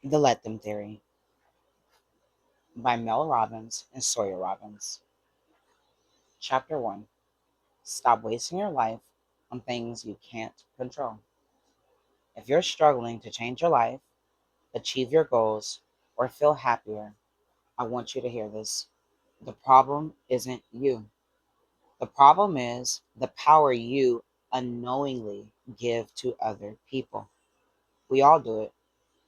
The Let Them Theory by Mel Robbins and Sawyer Robbins. Chapter 1. Stop wasting your life on things you can't control. If you're struggling to change your life, achieve your goals, or feel happier, I want you to hear this. The problem isn't you. The problem is the power you unknowingly give to other people. We all do it,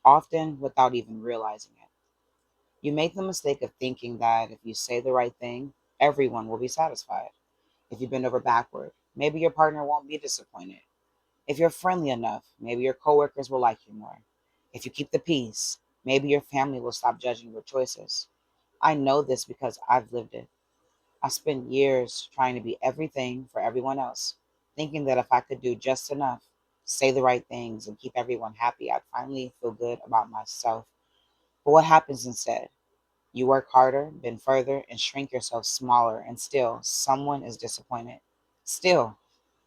often without even realizing it. You make the mistake of thinking that if you say the right thing, everyone will be satisfied. If you bend over backward, maybe your partner won't be disappointed. If you're friendly enough, maybe your coworkers will like you more. If you keep the peace, maybe your family will stop judging your choices. I know this because I've lived it. I spent years trying to be everything for everyone else, thinking that if I could do just enough, say the right things, and keep everyone happy, I'd finally feel good about myself. But what happens instead? You work harder, bend further, and shrink yourself smaller, and still someone is disappointed. Still,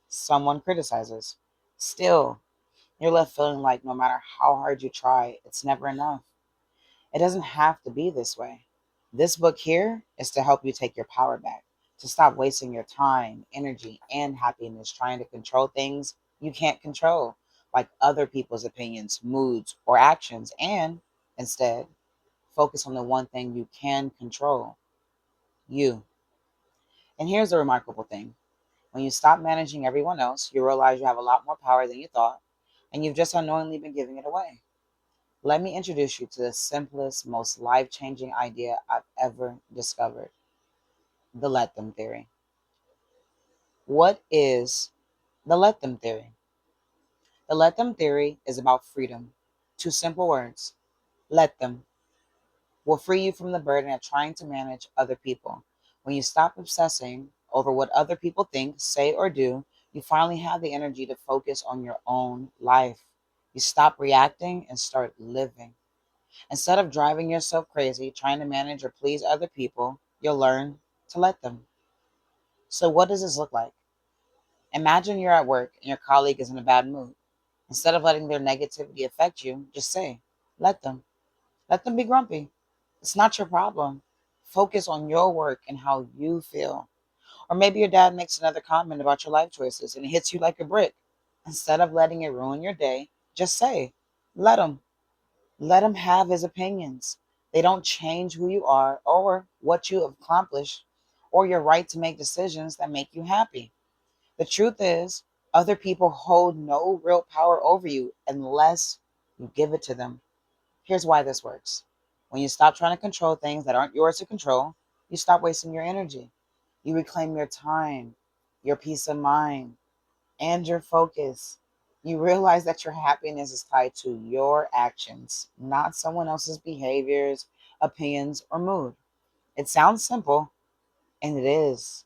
someone criticizes. Still, you're left feeling like no matter how hard you try, it's never enough. It doesn't have to be this way. This book here is to help you take your power back, to stop wasting your time, energy, and happiness trying to control things you can't control, like other people's opinions, moods, or actions, and instead focus on the one thing you can control: you. And here's the remarkable thing: when you stop managing everyone else, you realize you have a lot more power than you thought, and you've just unknowingly been giving it away. Let me introduce you to the simplest, most life changing idea I've ever discovered: the Let Them Theory. What is the Let Them Theory? The Let Them Theory is about freedom. Two simple words: let them. Will free you from the burden of trying to manage other people. When you stop obsessing over what other people think, say, or do, you finally have the energy to focus on your own life. You stop reacting and start living. Instead of driving yourself crazy trying to manage or please other people, you'll learn to let them. So, what does this look like? Imagine you're at work and your colleague is in a bad mood. Instead of letting their negativity affect you, just say, let them. Let them be grumpy. It's not your problem. Focus on your work and how you feel. Or maybe your dad makes another comment about your life choices and it hits you like a brick. Instead of letting it ruin your day, just say, let him. Let him have his opinions. They don't change who you are or what you have accomplished or your right to make decisions that make you happy. The truth is, other people hold no real power over you unless you give it to them. Here's why this works. When you stop trying to control things that aren't yours to control, you stop wasting your energy. You reclaim your time, your peace of mind, and your focus. You realize that your happiness is tied to your actions, not someone else's behaviors, opinions, or mood. It sounds simple, and it is,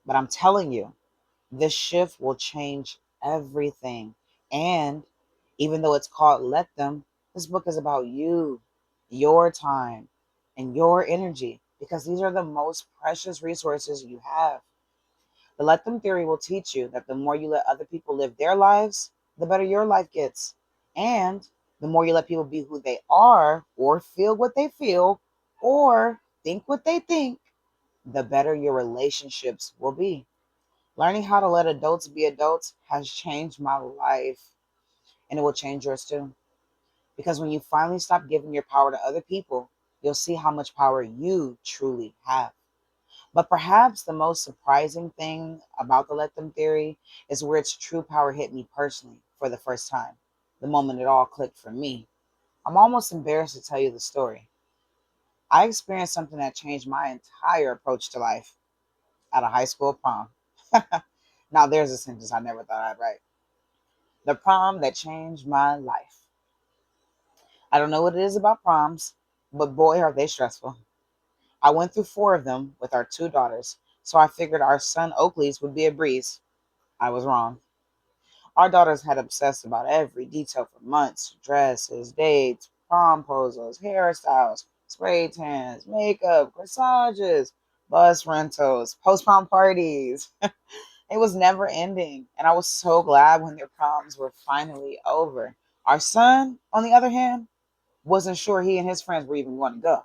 but I'm telling you, this shift will change everything. And even though it's called Let Them, this book is about you, your time, and your energy, because these are the most precious resources you have. The Let Them theory will teach you that the more you let other people live their lives, the better your life gets. And the more you let people be who they are, or feel what they feel, or think what they think, the better your relationships will be. Learning how to let adults be adults has changed my life, and it will change yours too. Because when you finally stop giving your power to other people, you'll see how much power you truly have. But perhaps the most surprising thing about the Let Them theory is where its true power hit me personally for the first time, the moment it all clicked for me. I'm almost embarrassed to tell you the story. I experienced something that changed my entire approach to life at a high school prom. Now, there's a sentence I never thought I'd write. The prom that changed my life. I don't know what it is about proms, but boy, are they stressful. I went through four of them with our two daughters, so I figured our son Oakley's would be a breeze. I was wrong. Our daughters had obsessed about every detail for months: dresses, dates, prom poses, hairstyles, spray tans, makeup, corsages, bus rentals, post prom parties. It was never ending, and I was so glad when their proms were finally over. Our son, on the other hand, wasn't sure he and his friends were even going to go.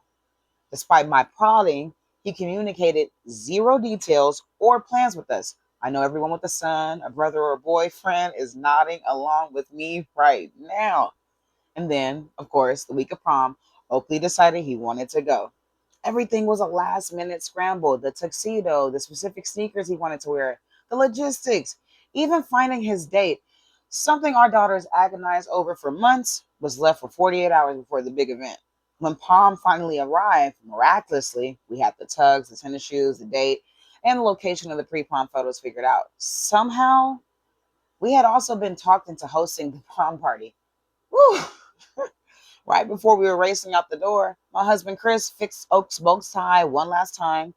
Despite my prodding, he communicated zero details or plans with us. I know everyone with a son, a brother, or a boyfriend is nodding along with me right now. And then, of course, the week of prom, Oakley decided he wanted to go. Everything was a last minute scramble: the tuxedo, the specific sneakers he wanted to wear, the logistics, even finding his date. Something our daughters agonized over for months was left for 48 hours before the big event. When prom finally arrived, miraculously, we had the tugs, the tennis shoes, the date, and the location of the pre prom photos figured out. Somehow, we had also been talked into hosting the prom party. Woo! Right before we were racing out the door, my husband Chris fixed Oak's bow tie one last time.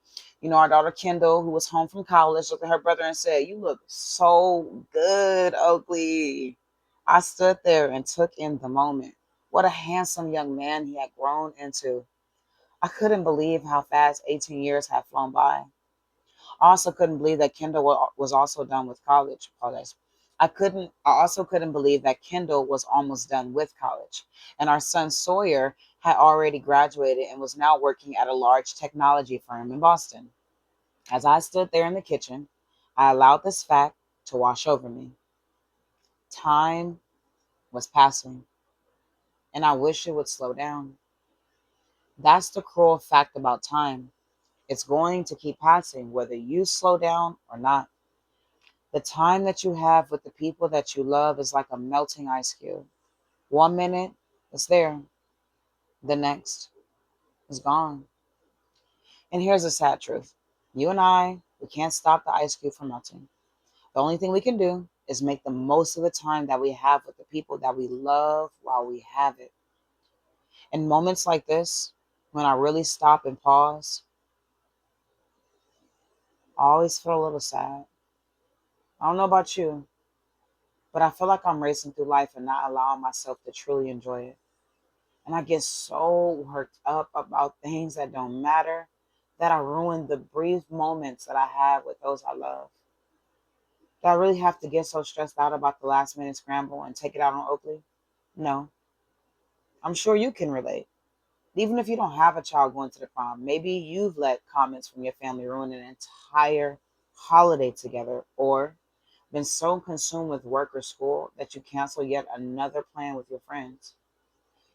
Our daughter Kendall, who was home from college, looked at her brother and said, "You look so good, Oakley." I stood there and took in the moment. What a handsome young man he had grown into. I couldn't believe how fast 18 years had flown by. I also couldn't believe that Kendall was also done with college. Apologize. I also couldn't believe that Kendall was almost done with college. And our son Sawyer had already graduated and was now working at a large technology firm in Boston. As I stood there in the kitchen, I allowed this fact to wash over me. Time was passing, and I wish it would slow down. That's the cruel fact about time. It's going to keep passing whether you slow down or not. The time that you have with the people that you love is like a melting ice cube. One minute it's there, the next is gone. And here's the sad truth: you and we can't stop the ice cube from melting. The only thing we can do is make the most of the time that we have with the people that we love while we have it. In moments like this, when I really stop and pause, I always feel a little sad. I don't know about you, but I feel like I'm racing through life and not allowing myself to truly enjoy it. And I get so worked up about things that don't matter that I ruin the brief moments that I have with those I love. Do I really have to get so stressed out about the last minute scramble and take it out on Oakley? No. I'm sure you can relate. Even if you don't have a child going to the prom, maybe you've let comments from your family ruin an entire holiday together, or been so consumed with work or school that you cancel yet another plan with your friends.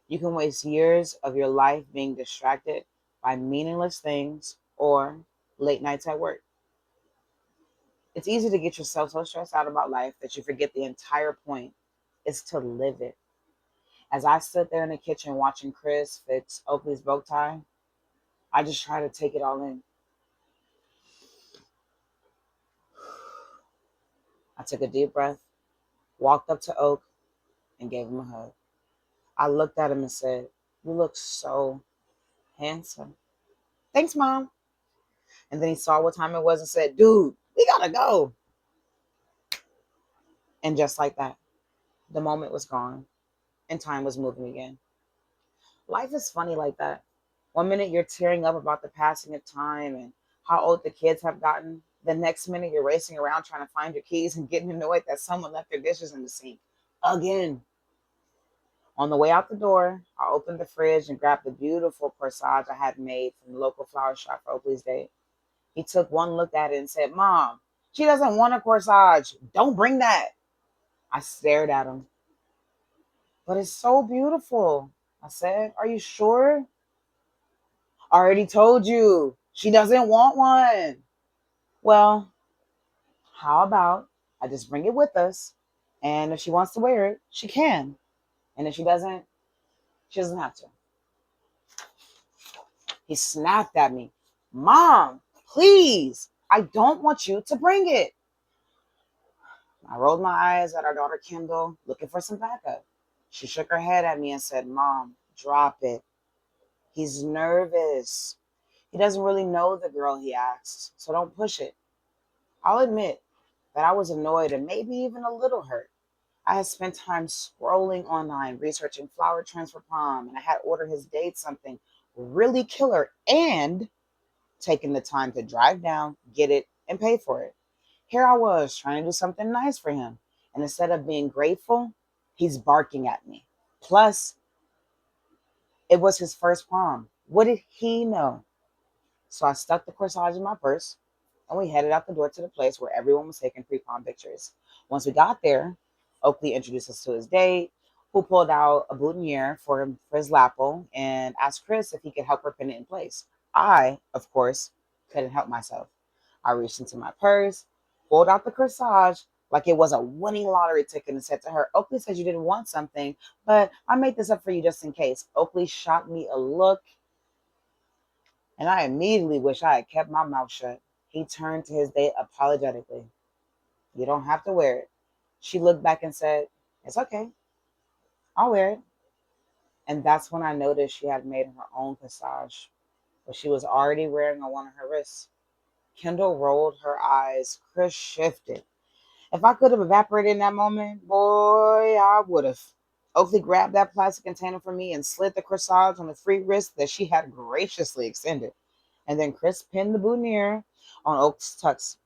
You can waste years of your life being distracted by meaningless things or late nights at work. It's easy to get yourself so stressed out about life that you forget the entire point is to live it. As I stood there in the kitchen watching Chris fix Oakley's bow tie, I just tried to take it all in. I took a deep breath, walked up to Oak, and gave him a hug. I looked at him and said, "You look so handsome." "Thanks, Mom." And then he saw what time it was and said, "Dude, we gotta go." And just like that, the moment was gone and time was moving again. Life is funny like that. One minute you're tearing up about the passing of time and how old the kids have gotten. The next minute you're racing around trying to find your keys and getting annoyed that someone left their dishes in the sink. Again. On the way out the door, I opened the fridge and grabbed the beautiful corsage I had made from the local flower shop for Oakley's date. He took one look at it and said, "Mom, she doesn't want a corsage. Don't bring that." I stared at him. "But it's so beautiful," I said. "Are you sure?" "I already told you. She doesn't want one." "Well, how about I just bring it with us? And if she wants to wear it, she can. And if she doesn't have to." He snapped at me. "Mom, please. I don't want you to bring it." I rolled my eyes at our daughter Kendall, looking for some backup. She shook her head at me and said, "Mom, drop it. He's nervous. He doesn't really know the girl he asks, so don't push it." I'll admit that I was annoyed and maybe even a little hurt. I had spent time scrolling online, researching flower trends for prom, and I had ordered his date something really killer and taken the time to drive down, get it, and pay for it. Here I was trying to do something nice for him, and instead of being grateful, he's barking at me. Plus, It was his first prom. What did he know? So I stuck the corsage in my purse and we headed out the door to the place where everyone was taking pre-prom pictures. Once we got there, Oakley introduced us to his date, who pulled out a boutonniere for his lapel and asked Chris if he could help her pin it in place. I, of course, couldn't help myself. I reached into my purse, pulled out the corsage like it was a winning lottery ticket and said to her, Oakley said you didn't want something, but I made this up for you just in case. Oakley shot me a look and I immediately wish I had kept my mouth shut. He turned to his date apologetically. You don't have to wear it. She looked back and said, It's okay. I'll wear it. And that's when I noticed she had made her own corsage, but she was already wearing on one of her wrists. Kendall rolled her eyes. Chris shifted. If I could have evaporated in that moment, boy, I would have. Oakley grabbed that plastic container from me and slid the corsage on the free wrist that she had graciously extended. And then Chris pinned the boutonniere on Oak's tux.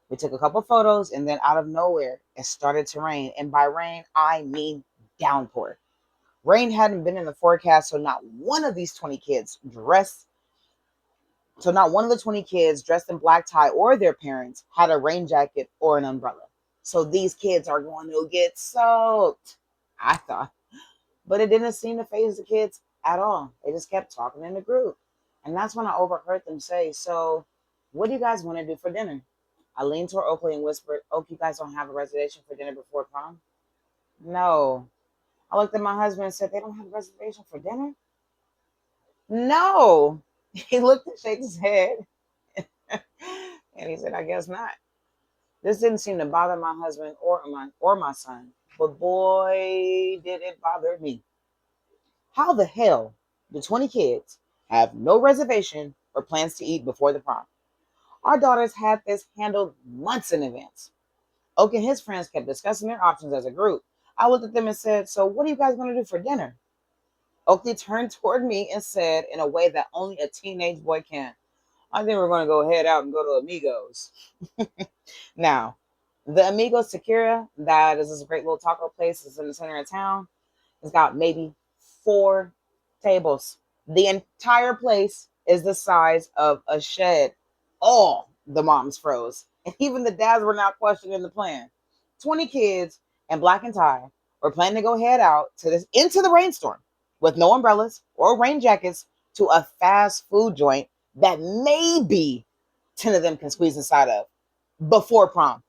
We took a couple photos, and then out of nowhere, it started to rain. And by rain, I mean downpour. Rain hadn't been in the forecast, so not one of the 20 kids dressed in black tie or their parents had a rain jacket or an umbrella. So these kids are going to get soaked, I thought. But it didn't seem to faze the kids at all. They just kept talking in the group. And that's when I overheard them say, So, what do you guys want to do for dinner? I leaned toward Oakley and whispered, Oak, you guys don't have a reservation for dinner before prom? No. I looked at my husband and said, They don't have a reservation for dinner? No. He looked and shook his head. And he said, I guess not. This didn't seem to bother my husband or my son. But boy, did it bother me. How the hell do 20 kids have no reservation or plans to eat before the prom? Our daughters had this handled months in advance. Oak and his friends kept discussing their options as a group. I looked at them and said, So what are you guys going to do for dinner? Oakley turned toward me and said in a way that only a teenage boy can, I think we're going to go head out and go to Amigos. Now, the Amigos Tequila, that is this great little taco place that's in the center of town, it's got maybe 4 tables. The entire place is the size of a shed. All the moms froze. And even the dads were not questioning the plan. 20 kids in black and tie were planning to go head out into the rainstorm with no umbrellas or rain jackets to a fast food joint that maybe 10 of them can squeeze inside of before prom.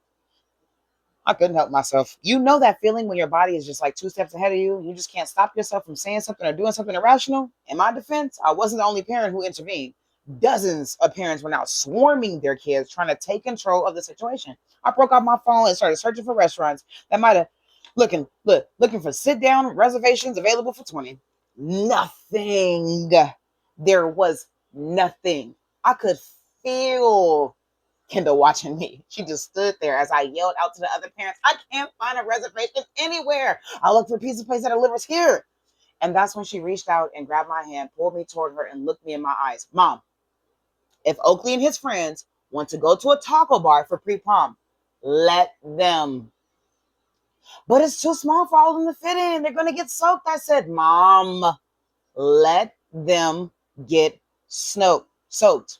I couldn't help myself. You know that feeling when your body is just like 2 steps ahead of you. You just can't stop yourself from saying something or doing something irrational. In my defense, I wasn't the only parent who intervened. Dozens of parents were now swarming their kids, trying to take control of the situation. I broke out my phone and started searching for restaurants that might have looking for sit-down reservations available for 20. Nothing. There was nothing. I could feel Kendall watching me. She just stood there as I yelled out to the other parents, I can't find a reservation anywhere. I look for pizza place that delivers here. And that's when she reached out and grabbed my hand, pulled me toward her, and looked me in my eyes. Mom, if Oakley and his friends want to go to a taco bar for pre-prom, let them. But it's too small for all of them to fit in. They're going to get soaked. I said, Mom, let them get soaked.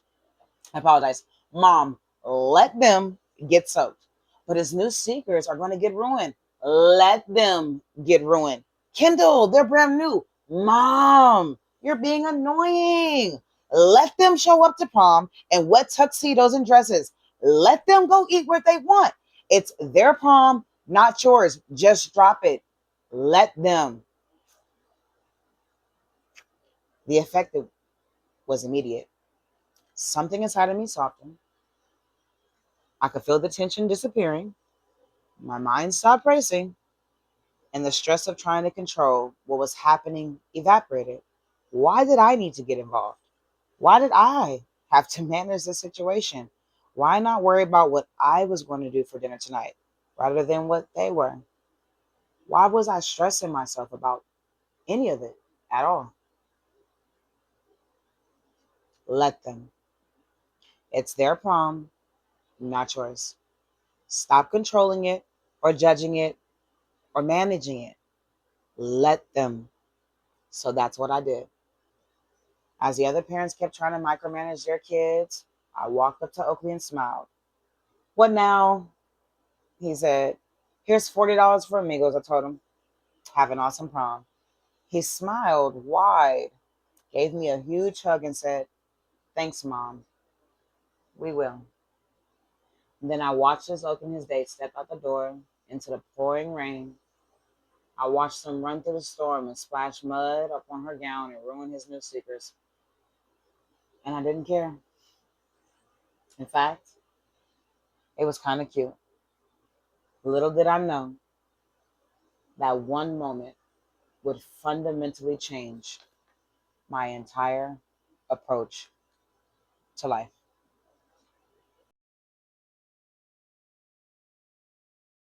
I apologize. Mom, let them get soaked. But his new sneakers are going to get ruined. Let them get ruined. Kendall, they're brand new. Mom, you're being annoying. Let them show up to prom in wet tuxedos and dresses. Let them go eat what they want. It's their prom, not yours. Just drop it. Let them. The effect was immediate. Something inside of me softened. I could feel the tension disappearing. My mind stopped racing, and the stress of trying to control what was happening evaporated. Why did I need to get involved? Why did I have to manage the situation? Why not worry about what I was going to do for dinner tonight rather than what they were? Why was I stressing myself about any of it at all? Let them. It's their prom, not yours. Stop controlling it or judging it or managing it. Let them. So that's what I did. As the other parents kept trying to micromanage their kids, I walked up to Oakley and smiled. What now? He said. Here's $40 for amigos, I told him. Have an awesome prom. He smiled wide, gave me a huge hug, and said, Thanks, Mom. We will. And then I watched us open his date step out the door into the pouring rain. I watched him run through the storm and splash mud up on her gown and ruin his new sneakers. And I didn't care. In fact, it was kind of cute. Little did I know that one moment would fundamentally change my entire approach to life.